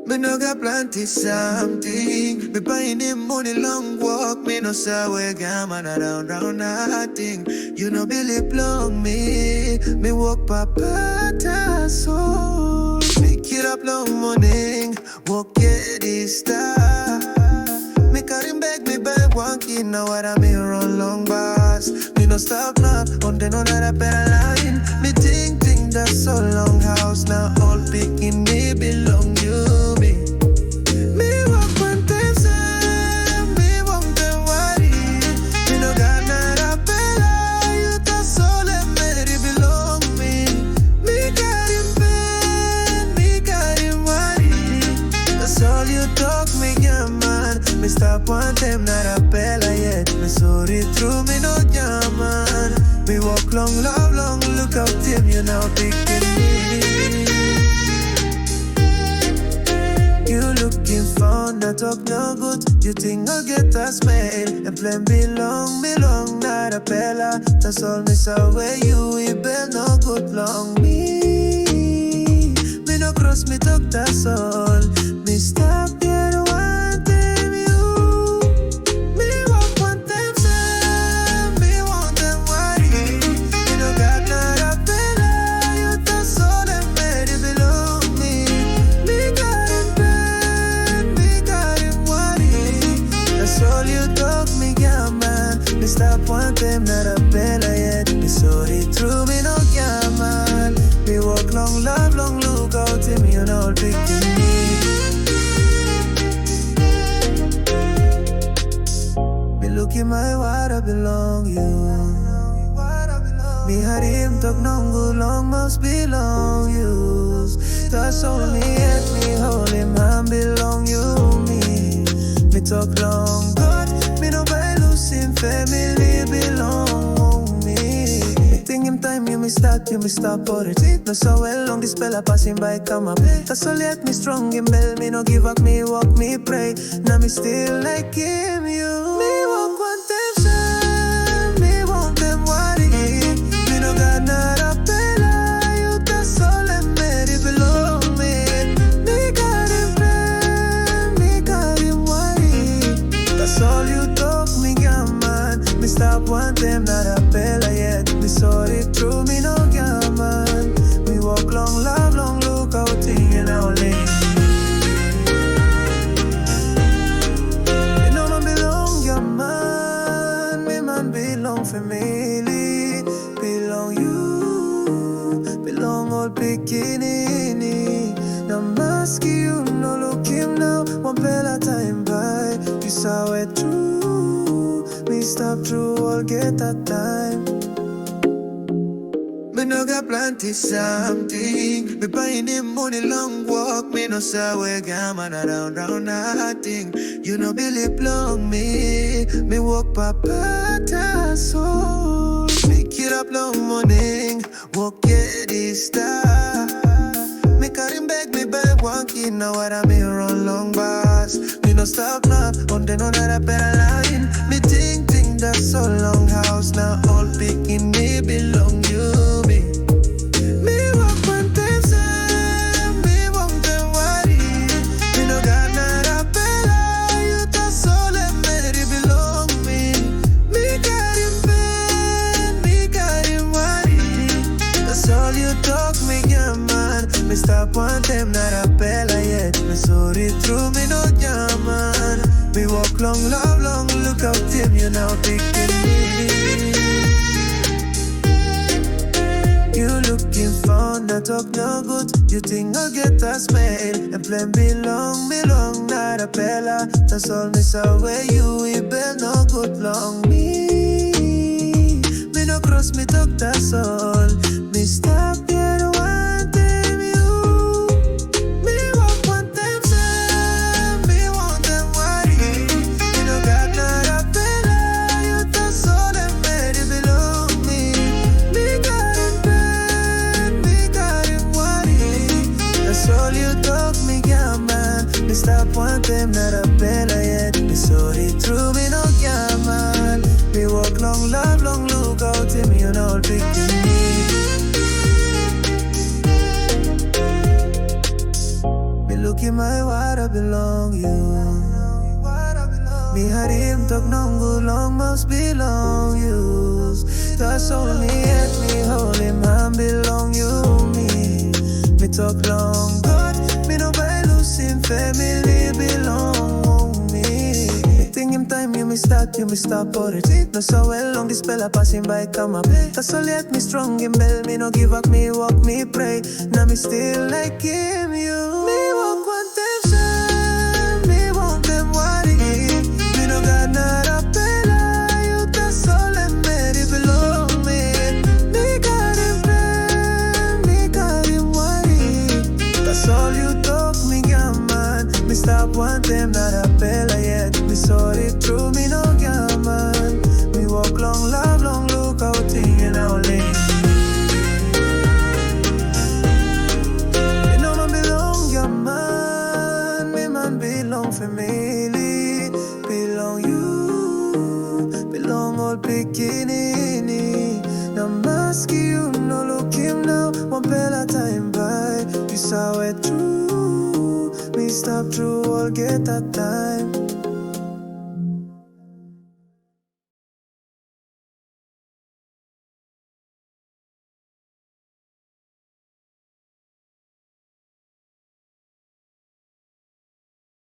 Me no got plenty something. Me buying him money long walk. Me no say we gammon around nothing. You know Billy plong me. Me Wok Papa soul. Make it up long morning. Walk get this star. Me carry back me back walking. Now what I'm here on long bus. Me no stop now. On the no that better line. Me think that's so long house. Now all picking me belong you. Stop one time, not a bella yet. Me sorry through me no jaman. Me walk long, love long, look out him, you now picking me. You looking fun, that talk no good. You think I'll get a smell? And plan belong, not a bella. That's all me say where you we been no good long me. Me no cross me talk, that's all. Me stop there. Stop one time, not a bella yet. Me sorry through me no man. Me walk long, love long, look out to me, you know, picking me. Me look in my water belong you. Me had him talk no good long must belong you. That's only at me hold him hand belong you me. Me talk long good, me no buy losing family belong me. Think him time you me stop for it. No so well long this fella passing by come up. That's all yet me strong in bell, me no give up, me walk, me pray. Now me still like him you. Me walk one time son, me want them worry. Me no got not a fella, you that's all and made it belong me. Me got him plan, me got him worry. That's all you talk me man. Me stop one time, not a fella yet. Me sorry through me no man. Me walk long, love long, look out thing and all in. Me no man belong ya man. Me man belong family. Belong you. Belong all bikini. Now mask you no look him now. One fella time by. You saw it through. Me stop through all get that time. Me no got plenty something. Me buying him money long walk. Me no say we gammon around nothing. You know Billy plong me. Me Wok Papa soul. Make it up long morning. Walk get this star. Me carry back me back walking. Now what I'm here on long bus. Me no stop now. On the no that better line. Me think that's so long house. Now all picking me belong you. Stop one time, not a bella yet. Me sorry through me no man. Me walk long, love long, look out him, you now picking me. You looking fun, that talk no good. You think I'll get a smell? And plan belong, not a bella. That's all me say where you we been no good long me. Me no cross me talk, that's all. Me stop there one time. Stop one time, not a bella yet. Me sorry through me no man. Me walk long, love long, look out to me, you know, picking me. give my water belong you. Me had him talk nong long must belong you. That's only at me hold him hand belong you me. Me talk long God, me no buy lose him family belong me. Think him time you me stop for it. No so well long this spell passing by come up. That's all let me strong him bell, me no give up me walk me pray. Now me still like him you. Me walk one time me want them worry. Me no got not a bella, you that's all that made it below me. Me got him plan, me got him worry. That's all you talk me got man. Me stop one them not a bella yet. Me saw it through me no got man. Me walk long love long look out thing and all in. Me no man belong ya man. Me man belong family. Belong you. Belong all bikini. Now mask you no look him now. One bella time by. We saw it through. Me stop through all get that time.